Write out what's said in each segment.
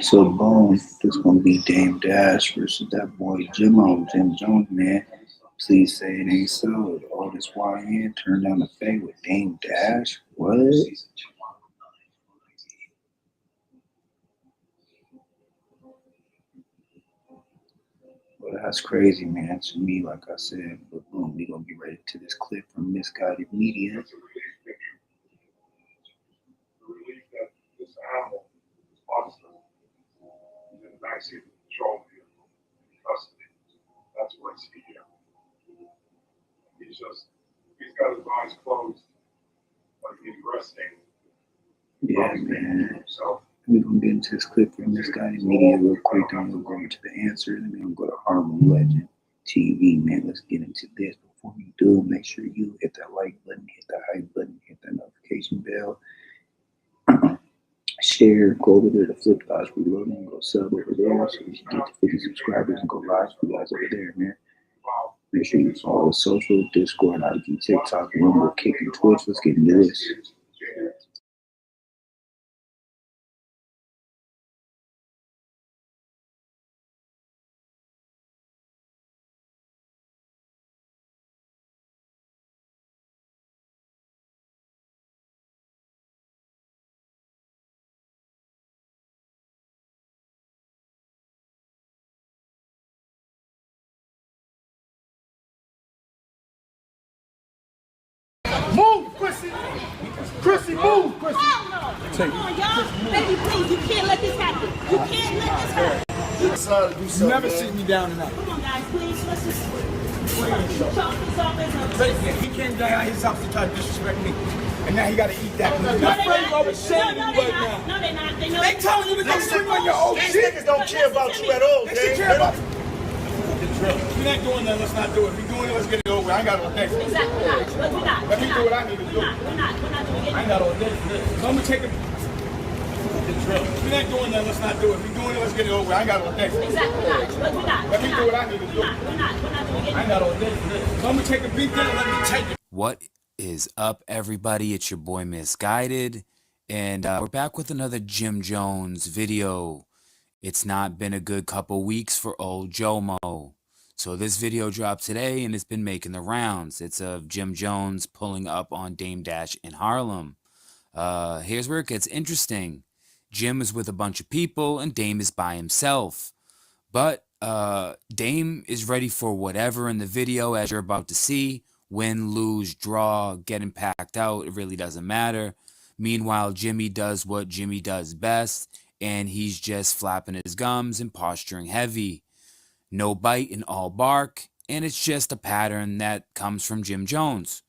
So boom, this gonna be Dame Dash versus that boy Jim Jones, man. Please say it ain't so. All this YN turned down the fade with Dame Dash. What? Well, that's crazy, man. To me, like I said, but boom, we gonna get ready to this clip from Misguided Media. Backseat of the patrol vehicle in custody. That's what he's here. He's got his eyes closed, like he's resting. Yeah, man. We're gonna get into this clip from Misguided Media real quick, and we'll go into the answers, and then we'll go to Harlem Legend TV, man. Let's get into this. Before we do, make sure you hit that like button, hit that hype button, hit that notification bell. Share, go over there to Flip Guys Reloading and go sub over there so we can get to 50 subscribers and go live for you guys over there, man. Make sure you follow social, Discord, IG, TikTok, Rumble, Kick, and Twitch. Let's get into this. Move, Chrissy! Chrissy, move, Chrissy! Hell no! Come on, y'all. Baby, please, you can't let this happen. You can't let this happen. You never sit me down enough. Come on, guys, please. Let's just chalk this up as He came down his house to try to disrespect me. And now he got to eat that. No, That's they're why you oversharing me not. right now. No, they're not. They know. They telling you to go swing on your old These shit. niggas don't care about you at all, They should Dave. care about you. If we're not doing that, let's not do it. If we're doing it, let's get it over. I ain't got all day. Exactly. We're not. Let me do what I need to do. We're not doing it. I ain't got all day for this. So I'm going to take it. If we're not doing that, let's not do it. If we're doing it, let's get it over. I ain't got all day. Exactly. We're not. Let me do what I need to do. We're not doing it. I ain't got all day for this. So I'm going to take a beat down and let me take it. What is up, everybody? It's your boy Misguided, and we're back with another Jim Jones video. It's not been a good couple weeks for old Jomo. So this video dropped today, and it's been making the rounds. It's of Jim Jones pulling up on Dame Dash in Harlem. Here's where it gets interesting. Jim is with a bunch of people, and Dame is by himself. But Dame is ready for whatever in the video, as you're about to see. Win, lose, draw, getting packed out, it really doesn't matter. Meanwhile, Jimmy does what Jimmy does best, and he's just flapping his gums and posturing heavy. No bite and all bark, and it's just a pattern that comes from Jim Jones.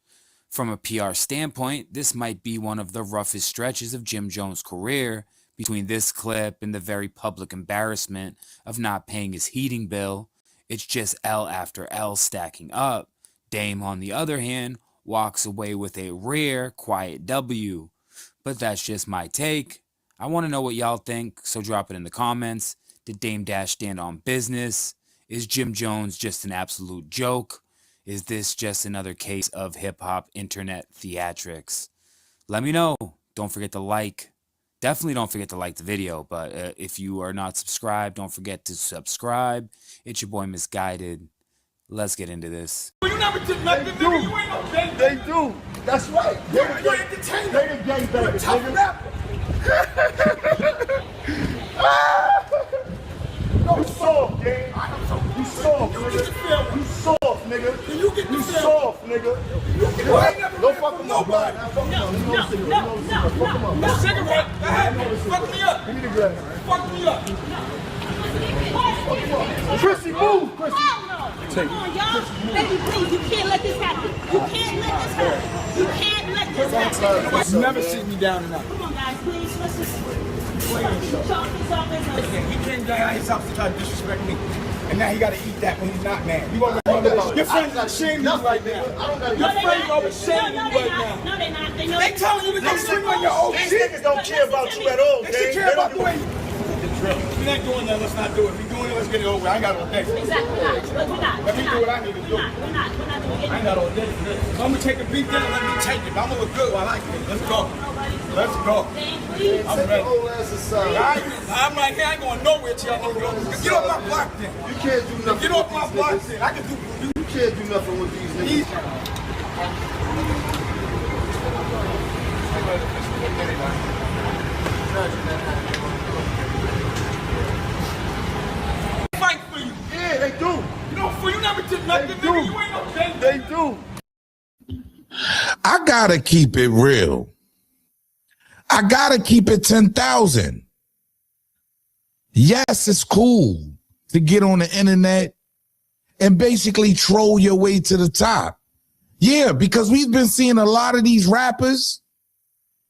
From a PR standpoint, this might be one of the roughest stretches of Jim Jones' career, between this clip and the very public embarrassment of not paying his heating bill. It's just L after L stacking up. Dame, on the other hand, walks away with a rare, quiet W. But that's just my take. I want to know what y'all think, so drop it in the comments. Did Dame Dash stand on business? Is Jim Jones just an absolute joke? Is this just another case of hip-hop internet theatrics? Let me know. Don't forget to like. Definitely don't forget to like the video. But if you are not subscribed, don't forget to subscribe. It's your boy Misguided. Let's get into this. You never did nothing, nigga. You ain't no gang. They do. That's right. You're entertainment. They the gang You're a bangers, tough nigga. rapper. No, you soft, gang. You soft, You nigga. get the film. You soft, nigga. Can you get the You film? soft, nigga. Don't fuck with my blood. No cigarette. Go ahead. Fuck me up. Give me the glass. Fuck me up. Chrissy, move, Chrissy. Come on, y'all. Baby, please, you can't let this happen. You can't let this happen. You can't let this happen. You never sit me down enough. Come on, guys, please. Let's just talk this off as He came down his house to try to disrespect me. And now he got to eat that when he's not mad. You gonna your friends are ashamed of you right now. Your friends are ashamed of you right now. No, they're not. They know. They telling you to go swing on your old These shit. niggas don't care about you at all, They gang. should care about the way you. If we're not doing that, let's not do it. If we're doing it, let's get it over. I ain't got all day. Exactly. We're not. Let me do what I need to do. We're not doing I ain't got all day for this. So I'm gonna take a beat down. Let me take it. I'm gonna look good while I can. Let's go. Let's go. Please. I'm ready. Whole ass aside. I'm right here. I ain't going nowhere till y'all niggas. Get off my block then. You can't do nothing. Get off my with block these then. I can do. niggas. You can't do nothing with these niggas. Fight for you. Yeah, they do. You know, for you never did nothing, They nigga. do. You ain't no gang. They do. I gotta keep it real. I gotta keep it 10,000. Yes, it's cool to get on the internet and basically troll your way to the top. Yeah, because we've been seeing a lot of these rappers.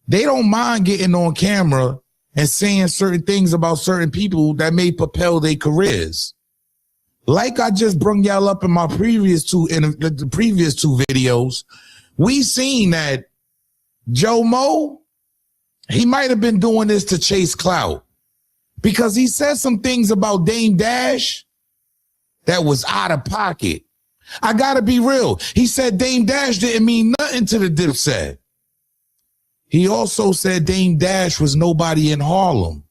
They don't mind getting on camera and saying certain things about certain people that may propel their careers. Like I just brung y'all up in my previous two videos, we seen that Joe Mo, he might have been doing this to chase clout because he said some things about Dame Dash that was out of pocket. I gotta be real. He said Dame Dash didn't mean nothing to the Dipset. He also said Dame Dash was nobody in Harlem.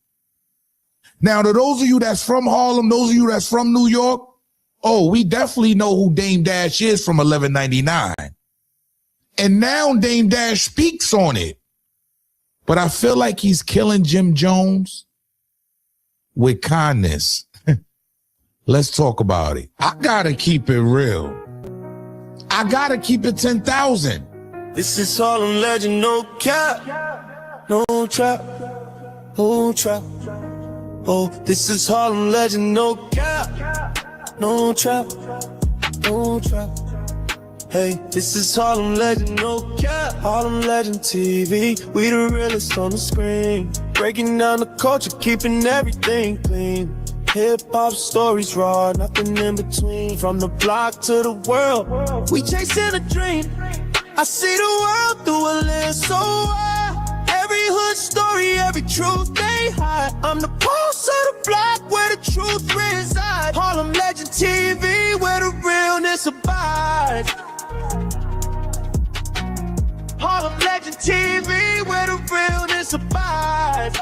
Now, to those of you that's from Harlem, those of you that's from New York, oh, we definitely know who Dame Dash is from 1199. And now Dame Dash speaks on it. But I feel like he's killing Jim Jones with kindness. Let's talk about it. I gotta keep it real. I gotta keep it 10,000. This is Harlem legend, no cap, no trap, no trap. Oh, this is Harlem legend, no cap, no trap, no trap. Hey, this is Harlem legend, no cap, Harlem legend TV. We the realest on the screen, breaking down the culture, keeping everything clean. Hip-hop stories raw, nothing in between. From the block to the world, we chasing a dream. I see the world through a lens so wide. Every hood story, every truth they hide. I'm the pulse of the block where the truth resides. Harlem Legend TV where the realness abides. Harlem Legend TV where the realness abides.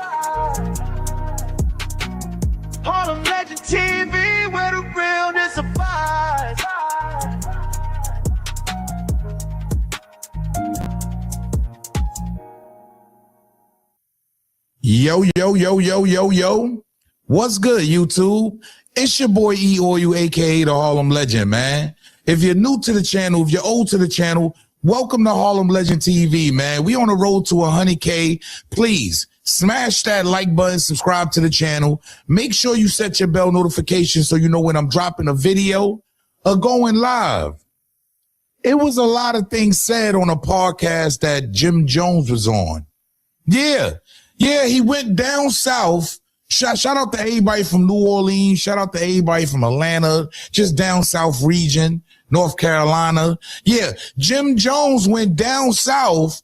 Harlem Legend TV where the realness abides. Yo, yo, yo, yo, yo, yo. What's good, YouTube? It's your boy E Oil, aka the Harlem Legend, man. If you're new to the channel, if you're old to the channel, welcome to Harlem Legend TV, man. We on the road to 100K. Please smash that like button, subscribe to the channel. Make sure you set your bell notification so you know when I'm dropping a video or going live. It was a lot of things said on a podcast that Jim Jones was on. Yeah, he went down south. Shout out to everybody from New Orleans. Shout out to everybody from Atlanta, just down south region, North Carolina. Yeah, Jim Jones went down south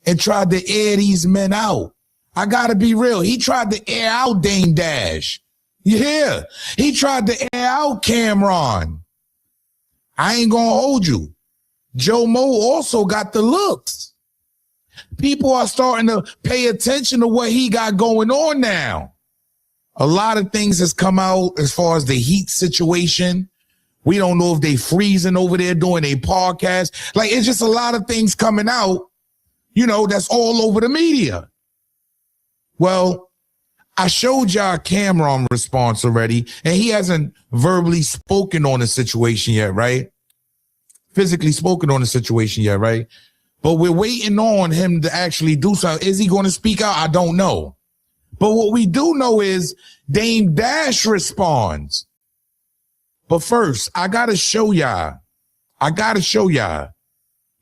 and tried to air these men out. I gotta be real. He tried to air out Dame Dash. Yeah, he tried to air out Cameron. I ain't gonna hold you. Joe Mo also got the looks. People are starting to pay attention to what he got going on now. A lot of things has come out as far as the heat situation. We don't know if they freezing over there doing a podcast. Like, it's just a lot of things coming out, you know, that's all over the media. Well, I showed y'all Cameron response already, and he hasn't verbally spoken on the situation yet, right? Physically spoken on the situation yet, right? But we're waiting on him to actually do something. Is he going to speak out? I don't know. But what we do know is Dame Dash responds. But first, I got to show y'all.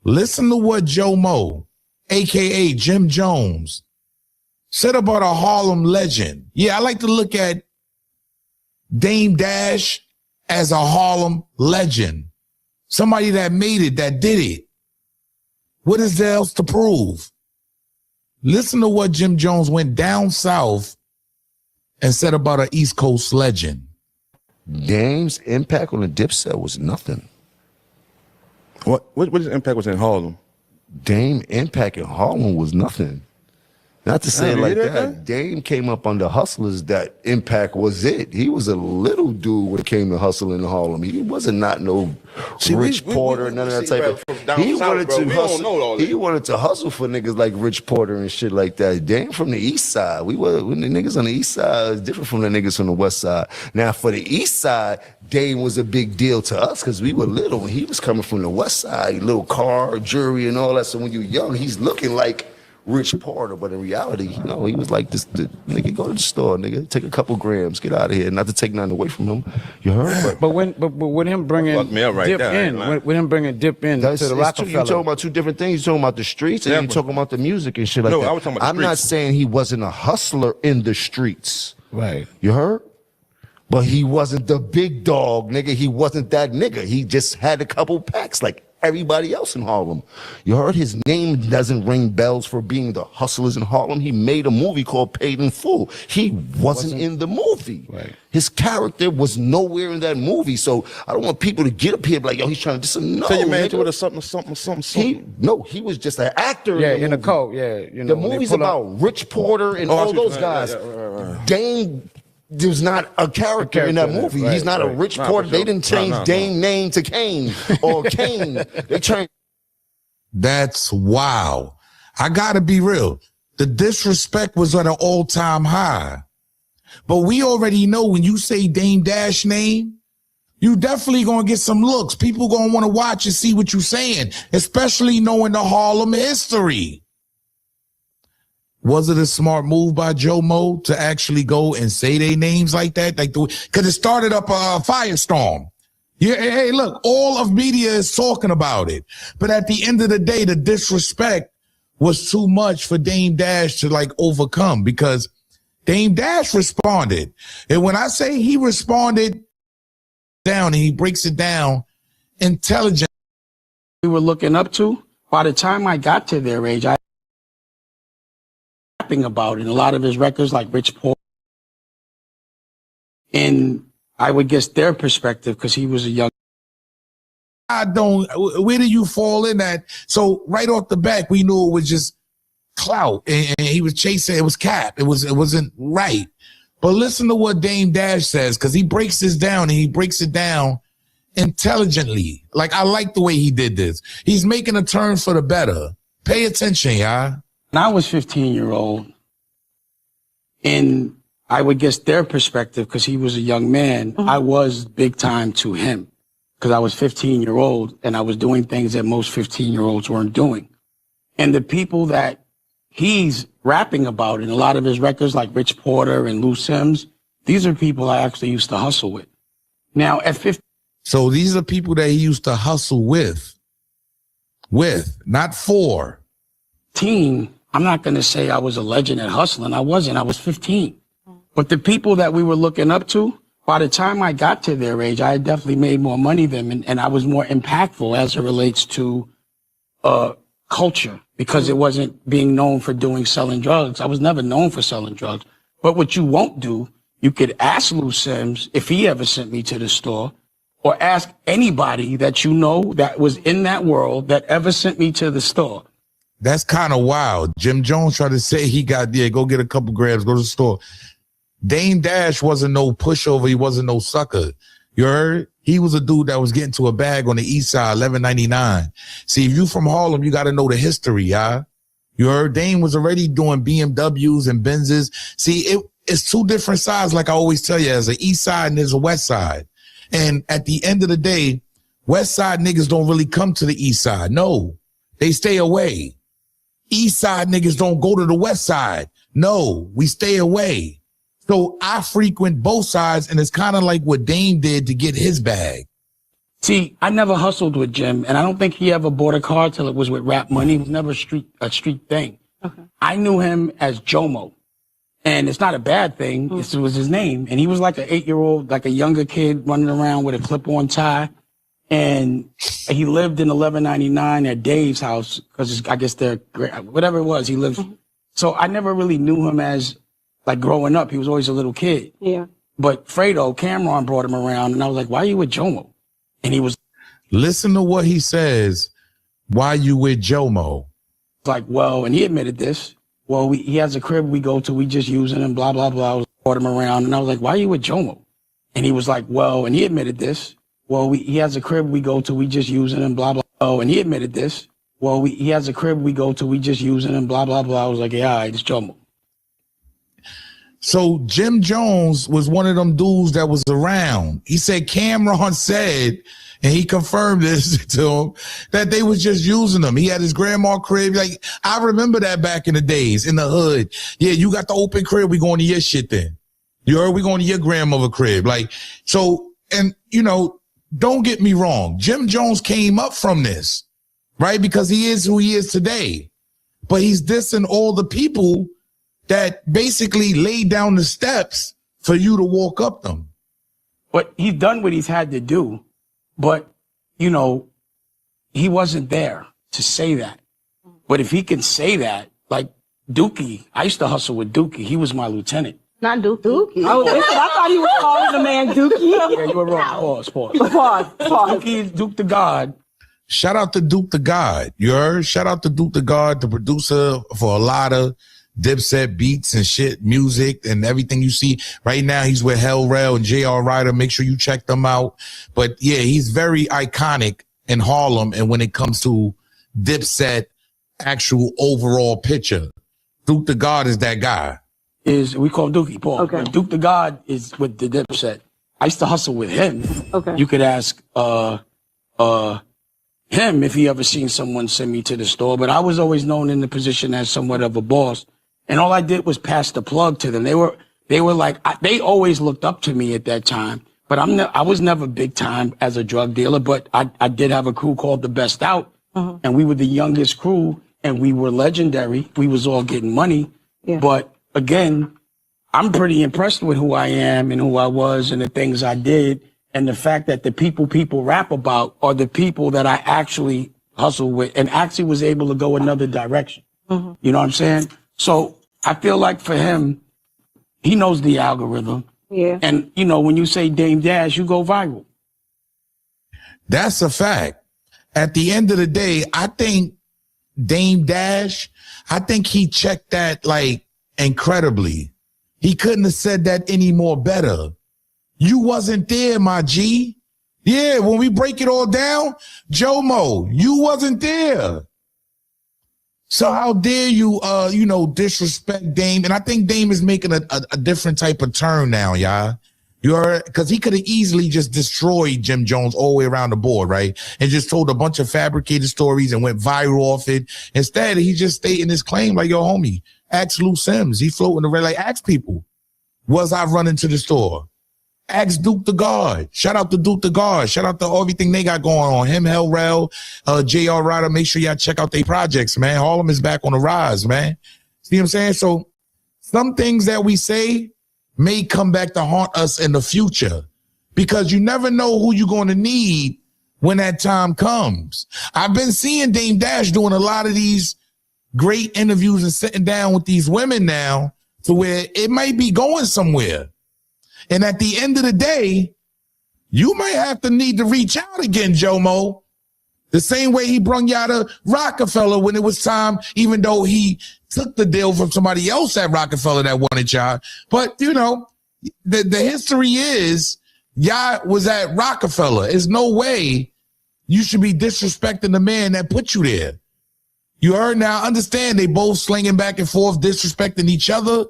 Listen to what Joe Mo, a.k.a. Jim Jones, said about a Harlem legend. Yeah, I like to look at Dame Dash as a Harlem legend. Somebody that made it, that did it. What is there else to prove? Listen to what Jim Jones went down south and said about an East Coast legend. Dame's impact on the Dipset was nothing. What his impact was in Harlem? Dame impact in Harlem was nothing. Not to say it like that. Dame came up under Hustlers. That impact was it. He was a little dude when it came to hustling in Harlem. He wasn't not no Rich Porter, none of that type of. He wanted to hustle. He wanted to hustle for niggas like Rich Porter and shit like that. Dame from the East Side. When the niggas on the East Side is different from the niggas from the West Side. Now for the East Side, Dame was a big deal to us because we were little. He was coming from the West Side, little car, jewelry, and all that. So when you're young, he's looking like Rich Porter, but in reality, you know, he was like this nigga, go to the store, nigga, take a couple grams, get out of here. Not to take nothing away from him. You heard? But with him bringing Dip in, with him bringing Dip in to the Rockefeller. You're talking about two different things. You're talking about the streets and you're talking about the music and shit like that. I was talking about the I'm not saying he wasn't a hustler in the streets. Right. You heard? But he wasn't the big dog, nigga. He wasn't that nigga. He just had a couple packs like everybody else in Harlem. You heard? His name doesn't ring bells for being the hustlers in Harlem. He made a movie called Paid in Full. He wasn't in the movie. Right. His character was nowhere in that movie. So I don't want people to get up here and be like, yo, he's trying to do something. No, So you made nigga. it with something. He was just an actor. Yeah, in the a code. Yeah, you know, the movie's about Rich Porter and all those guys. Dame was not a character in that movie. He's not a Rich Porter. They didn't change Dame name to Kane or Kane. They changed. That's wow. I gotta be real. The disrespect was at an all-time high. But we already know when you say Dame Dash name, you definitely gonna get some looks. People gonna want to watch and see what you're saying, especially knowing the Harlem history. Was it a smart move by Joe Mo to actually go and say their names like that? Because it started up a firestorm. Yeah, hey, look, all of media is talking about it. But at the end of the day, the disrespect was too much for Dame Dash to like overcome because Dame Dash responded. And when I say he responded down and he breaks it down intelligent. We were looking up to, by the time I got to their age, I about in a lot of his records like Rich Porter, and I would guess their perspective because he was a young. Where do you fall in that? So right off the back, we knew it was just clout and he was chasing, it was cap. It wasn't right. But listen to what Dame Dash says, because he breaks this down and he breaks it down intelligently. Like, I like the way he did this. He's making a turn for the better. Pay attention, y'all. When I was 15-year-old, and I would guess their perspective, because he was a young man, I was big time to him, because I was 15-year-old and I was doing things that most 15-year-olds weren't doing. And the people that he's rapping about in a lot of his records, like Rich Porter and Lou Sims, these are people I actually used to hustle with. Now, at 15. So these are people that he used to hustle with, not for. I'm not going to say I was a legend at hustling. I wasn't. I was 15. But the people that we were looking up to, by the time I got to their age, I had definitely made more money than them, and I was more impactful as it relates to culture, because it wasn't being known for selling drugs. I was never known for selling drugs. But what you won't do, You could ask Lou Sims if he ever sent me to the store, or ask anybody that you know that was in that world that ever sent me to the store. That's kind of wild. Jim Jones tried to say he got there, go get a couple grams, go to the store. Dame Dash wasn't no pushover. He wasn't no sucker. You heard? He was a dude that was getting to a bag on the east side, 1199. See, if you from Harlem, you got to know the history, y'all. You heard? Dame was already doing BMWs and Benzes. See, it's two different sides, like I always tell you. There's an east side and there's a west side. And at the end of the day, west side niggas don't really come to the east side. No, they stay away. East side niggas don't go to the west side. No, we stay away. So I frequent both sides, and it's kind of like what Dame did to get his bag. See, I never hustled with Jim, and I don't think he ever bought a car till it was with Rap Money. It was never a street thing. Okay. I knew him as Jomo, and it's not a bad thing. It was his name, and he was like an 8-year-old, like a younger kid running around with a clip-on tie, and he lived in 1199 at Dave's house because I guess they're whatever it was. He lived. So I never really knew him as like growing up. He was always a little kid. Yeah. But Fredo Cameron brought him around, and I was like, "Why are you with Jomo?" And he was Listen to what he says. Why you with Jomo? like, "Well," and he admitted this. "Well, he has a crib we go to. We just using him. Blah blah blah." I brought him around, and I was like, "Why are you with Jomo?" And he was like, "Well," and he admitted this. "Well, he has a crib we go to. We just using him. Blah blah." Oh, and he admitted this. "Well, he has a crib we go to. We just using him. Blah blah blah." I was like, "Yeah, all right, it's Jomo." So Jim Jones was one of them dudes that was around. He said Cameron said, and he confirmed this to him, that they was just using him. He had his grandma crib. Like, I remember that back in the days in the hood. Yeah, you got the open crib. We going to your shit then. You heard? We going to your grandmother crib. Like, so, and you know, don't get me wrong. Jim Jones came up from this, right? Because he is who he is today. But he's dissing all the people that basically laid down the steps for you to walk up them. But he's done what he's had to do. But, you know, he wasn't there to say that. But if he can say that, like Dookie, I used to hustle with Dookie. He was my lieutenant. Not Dookie. Oh, listen, I thought he was calling the man Dookie. Yeah, you were wrong. Pause. Dookie, Duke the God. Shout out to Duke the God. You heard? Shout out to Duke the God, the producer for a lot of Dipset beats and shit, music and everything you see. Right now, he's with Hell Rell and J.R. Ryder. Make sure you check them out. But yeah, he's very iconic in Harlem. And when it comes to Dipset actual overall picture, Duke the God is that guy. We call him Dookie, Paul. Okay. But Duke the God is with the Dipset. I used to hustle with him. Okay. You could ask him if he ever seen someone send me to the store, but I was always known in the position as somewhat of a boss. And all I did was pass the plug to them. They were like, they always looked up to me at that time, but I was never big time as a drug dealer, but I did have a crew called The Best Out, and we were the youngest crew, and we were legendary. We was all getting money. Yeah. But again, I'm pretty impressed with who I am and who I was and the things I did. And the fact that the people rap about are the people that I actually hustle with and actually was able to go another direction. You know what I'm saying? So I feel like for him, he knows the algorithm. Yeah. And, you know, when you say Dame Dash, you go viral. That's a fact. At the end of the day, I think Dame Dash, I think he checked that like incredibly. He couldn't have said that any more better. You wasn't there, my G. Yeah, when we break it all down, Jomo, you wasn't there. So how dare you, disrespect Dame? And I think Dame is making a different type of turn now, y'all. You heard? Because he could have easily just destroyed Jim Jones all the way around the board, right? And just told a bunch of fabricated stories and went viral off it. Instead, he just stating his claim like, yo, homie, ask Lou Sims. He floating the red, like, ask people. Was I running to the store? Ask Duke the God. Shout out to Duke the God. Shout out to everything they got going on. Him, Hell Rell, J.R. Ryder. Make sure y'all check out their projects, man. Harlem is back on the rise, man. See what I'm saying? So some things that we say may come back to haunt us in the future because you never know who you're going to need when that time comes. I've been seeing Dame Dash doing a lot of these great interviews and sitting down with these women now to where it might be going somewhere. And at the end of the day, you might have to need to reach out again, Jomo. The same way he brung y'all to Rockefeller when it was time, even though he took the deal from somebody else at Rockefeller that wanted y'all. But, you know, the history is y'all was at Rockefeller. There's no way you should be disrespecting the man that put you there. You heard now, understand they both slinging back and forth, disrespecting each other.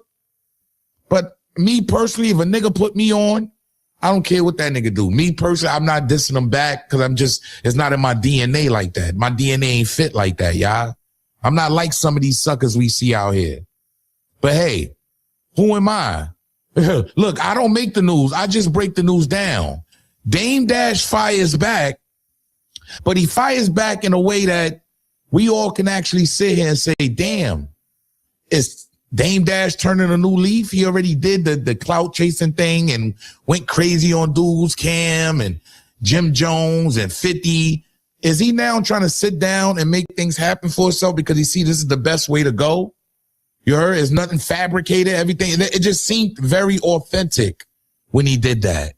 But me personally, if a nigga put me on, I don't care what that nigga do. Me personally, I'm not dissing him back because it's not in my DNA like that. My DNA ain't fit like that, y'all. I'm not like some of these suckers we see out here. But hey, who am I? Look, I don't make the news. I just break the news down. Dame Dash fires back, but he fires back in a way that we all can actually sit here and say, damn, is Dame Dash turning a new leaf? He already did the clout chasing thing and went crazy on dudes, Cam and Jim Jones and 50. Is he now trying to sit down and make things happen for himself because he see this is the best way to go? You heard? It's nothing fabricated, everything. It just seemed very authentic when he did that.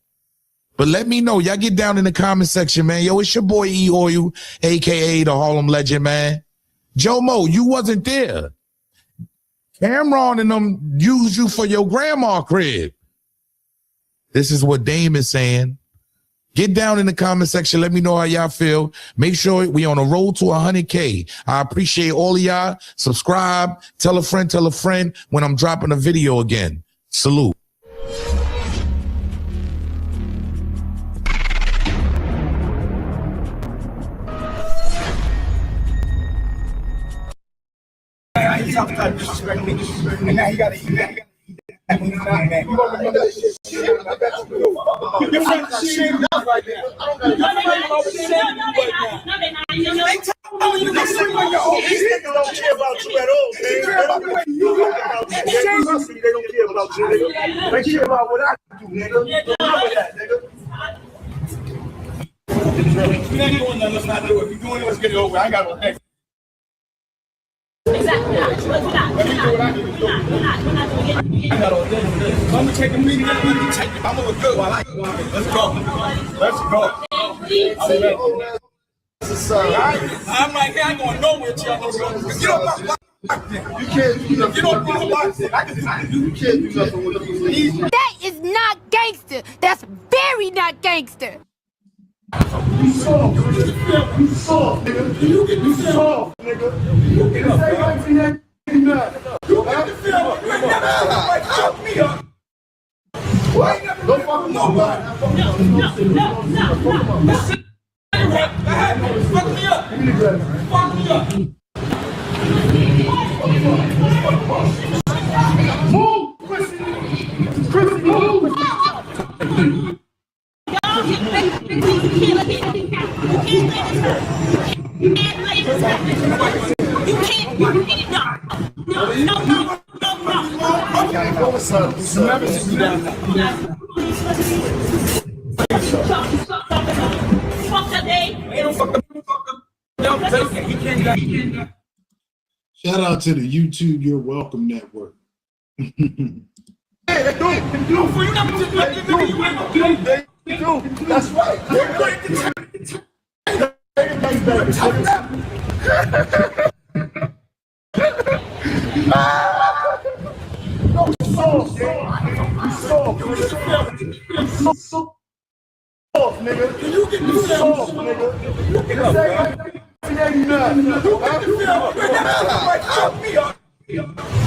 But let me know. Y'all get down in the comment section, man. Yo, it's your boy E Oil, a.k.a. the Harlem Legend, man. Jomo, you wasn't there. Cameron and them used you for your grandma crib. This is what Dame is saying. Get down in the comment section. Let me know how y'all feel. Make sure we on a road to 100K. I appreciate all of y'all. Subscribe. Tell a friend when I'm dropping a video again. Salute. He's out to disrespect me, and now he gotta eat that. And when he's not, man, you gonna remember this shit. I bet you will. Your friends are shaming you right now. Your friends are shaming you right now. They tell you to sing on your own. These niggas don't care about you at all, man. They care about the way you look about you. They don't care about you, nigga. They care about what I do, nigga. Remember that, nigga. If you ain't doing nothing, let's not do it. If you're doing it, let's get it over. I ain't got no next. Exactly. We're not. I'm gonna take a meeting. I'm gonna look good while I go. Let's go. I'm right here. I'm going nowhere till y'all know. You don't know. You can't do nothing. You don't know what you can't do nothing with these. That is not gangster. That's very not gangster. You soft, nigga. You soft, nigga. You soft, nigga. You get say like me that you get the film. You ain't never somebody fuck me up. What? Don't fuck nobody. Fuck me up. Give me the glass. Fuck me up. Move, Chrissy, move. You can't let this happen. You can't. No. Never sit me down. Fuck that day. Ain't no fuck. Shout out to the YouTube You're Welcome Network. Hey, they do. For you never just let you do. That's right. No, soft, nigga. You get the soft, nigga. You get the soft.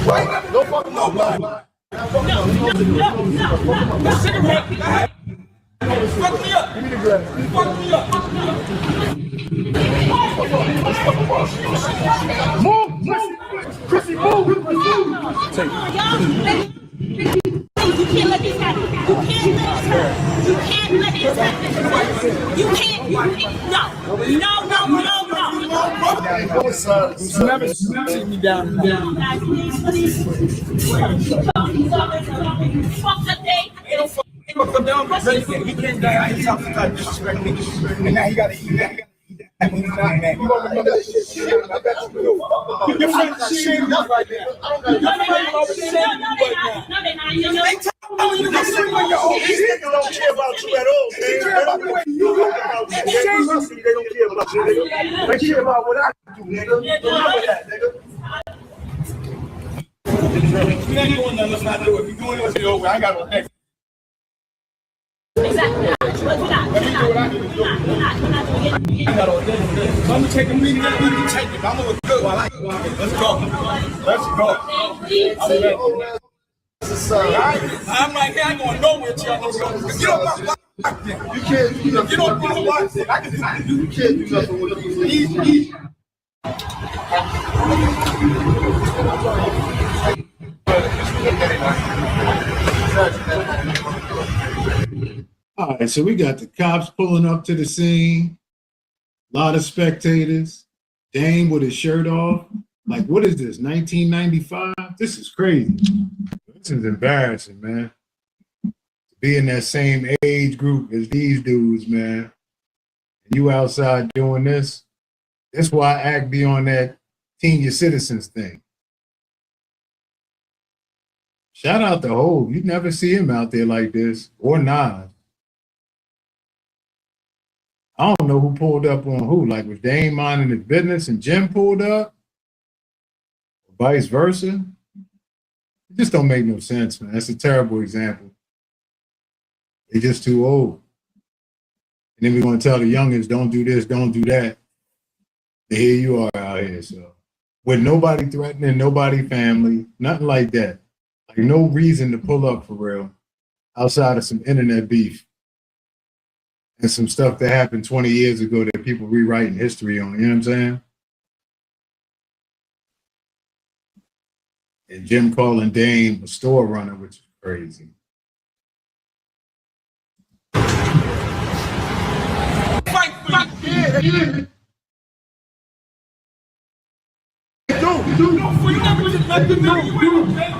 Right? No fuck nobody. No cigarette. Fuck me up. Give me the glass. Fuck me up. Move. Chrissy, move. You can't let this happen. You can't let this happen. You can't. No. Never sit me down. Fuck that day. He can't die. He's out to disrespect me. And now he gotta eat that. And when he's not, man, you gonna remember this shit. I bet you will. Your friends are shaming you right now. Your friends are shaming you right now. They tell Oh, you can see when your old niggas don't care about you at all. They care about the way you look about you. They don't care about you, nigga. They care about what I do, nigga. Remember that, nigga. If you ain't doing nothing, let's not do it. If you're doing it, let's get over. I ain't got no next. Exactly. We're not. Let me do what I need to do. I'm gonna take a meeting. Let me take it. I'm gonna look good while I go. Let's go. Let's go. I'm right here. I ain't going nowhere till y'all go. Get off my block. You can't do nothing. Get off my block. I can do. You can't do nothing with me. Easy. All right, so we got the cops pulling up to the scene, a lot of spectators, Dame with his shirt off. Like, what is this, 1995? This is crazy. This is embarrassing, man. To be in that same age group as these dudes, man. And you outside doing this. That's why Act be on that senior citizens thing. Shout out to Hov. You never see him out there like this, or Nas. I don't know who pulled up on who. Like, was Dame minding his business and Jim pulled up? Or vice versa? It just don't make no sense, man. That's a terrible example. They're just too old. And then we're going to tell the youngins, don't do this, don't do that. And here you are out here, so. With nobody threatening, nobody family, nothing like that. Like, no reason to pull up for real, outside of some internet beef. And some stuff that happened 20 years ago that people rewriting history on, you know what I'm saying? And Jim calling Dame a store runner, which is crazy.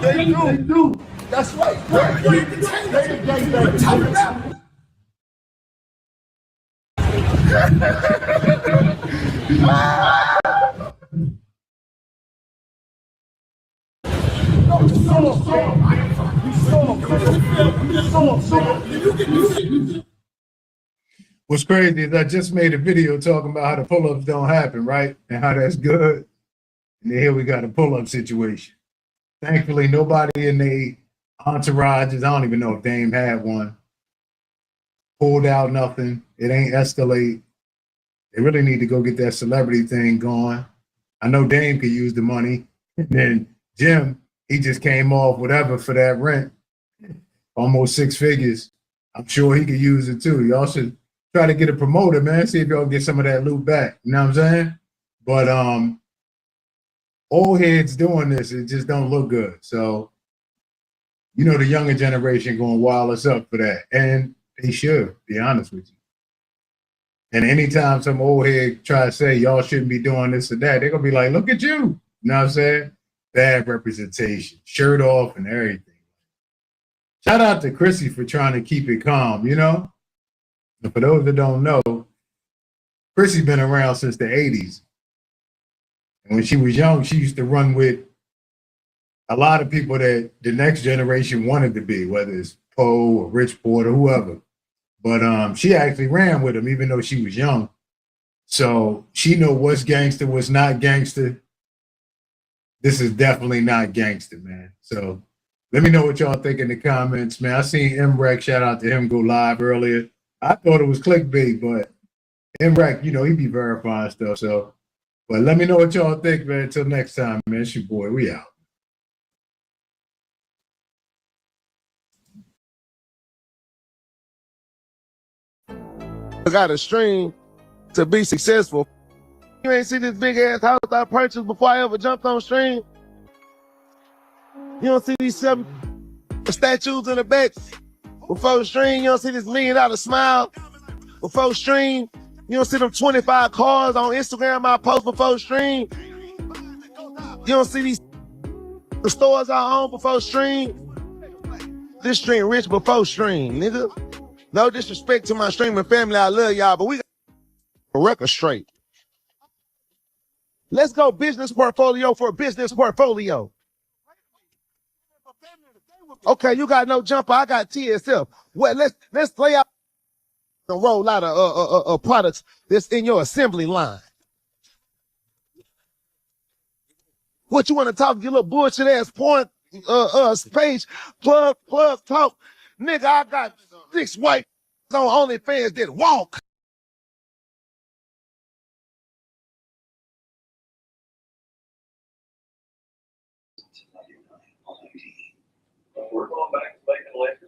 They do. That's right. What's crazy is I just made a video talking about how the pull-ups don't happen, right? And how that's good. And then here we got a pull-up situation. Thankfully, nobody in the entourages, I don't even know if Dame had one, pulled out nothing. It ain't escalate. They really need to go get that celebrity thing going. I know Dame could use the money. And then Jim, he just came off whatever for that rent. Almost 6 figures. I'm sure he could use it too. Y'all should try to get a promoter, man. See if y'all get some of that loot back. You know what I'm saying? But old heads doing this, it just don't look good. So, you know, the younger generation going to wild us up for that. And they should, be honest with you. And anytime some old head try to say y'all shouldn't be doing this or that, they're going to be like, look at you. You know what I'm saying? Bad representation, shirt off and everything. Shout out to Chrissy for trying to keep it calm, you know? And for those that don't know, Chrissy's been around since the 80s. And when she was young, she used to run with a lot of people that the next generation wanted to be, whether it's Poe or Rich Porter, whoever. But she actually ran with him, even though she was young. So she know what's gangster, what's not gangster. This is definitely not gangster, man. So let me know what y'all think in the comments, man. I seen MREC, shout out to him, go live earlier. I thought it was clickbait, but MREC, you know, he be verifying stuff. So, but let me know what y'all think, man. Until next time, man. It's your boy. We out. I got a stream to be successful. You ain't see this big ass house I purchased before I ever jumped on stream. You don't see these 7 statues in the back before stream. You don't see this $1 million smile before stream. You don't see them 25 cars on Instagram I post before stream. You don't see the stores I own before stream. This stream rich before stream, nigga. No disrespect to my streaming family. I love y'all, but we got a record straight. Let's go business portfolio for business portfolio. Okay, you got no jumper. I got TSF. Well, let's play out and roll out of products that's in your assembly line. What you want to talk your little bullshit ass point page plug talk, nigga? I got 6 white on OnlyFans that walk. We're going back to making liquor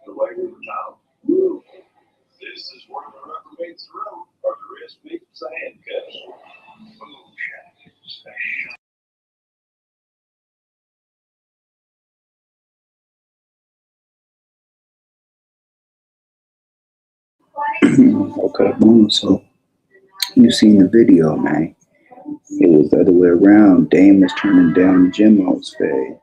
the way we were taught. Woo. This is where the rubber meets the road, or the rest meets the handcuffs. Okay, boom. So you seen the video, man. It was the other way around. Dame was turning down Jimmo's fade.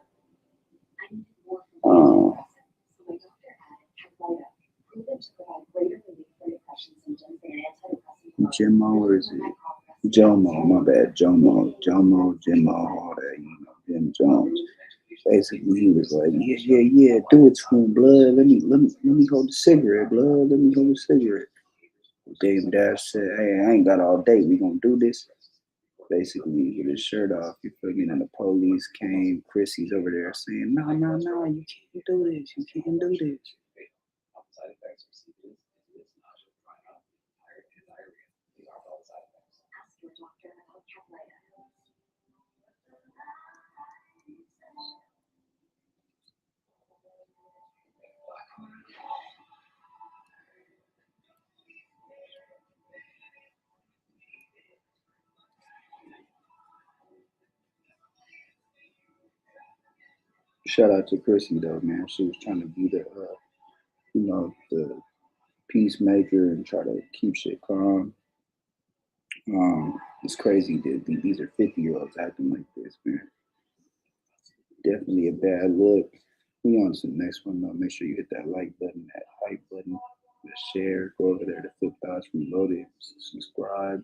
Jimmo, or is it Jomo? My bad, Jimmo, all that, Jim Jones. Basically, he was like, yeah, do it to him, blood. Let me hold the cigarette, blood. Let me hold the cigarette. Dame Dash said, hey, I ain't got all day. We gonna do this. Basically, with his shirt off, you feel me? And the police came. Chrissy's over there saying, no, you can't do this. You can't do this. Shout out to Chrissy though, man. She was trying to be the, the peacemaker and try to keep shit calm. It's crazy that these are 50-year-olds acting like this, man. Definitely a bad look. We on to the next one though. Make sure you hit that like button, that hype button, the share. Go over there to Flip Thoughts Reloaded. Subscribe.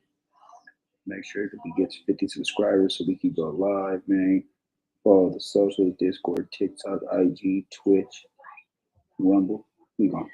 Make sure that we get to 50 subscribers so we can go live, man. Follow the socials, Discord, TikTok, IG, Twitch, Rumble. We gone.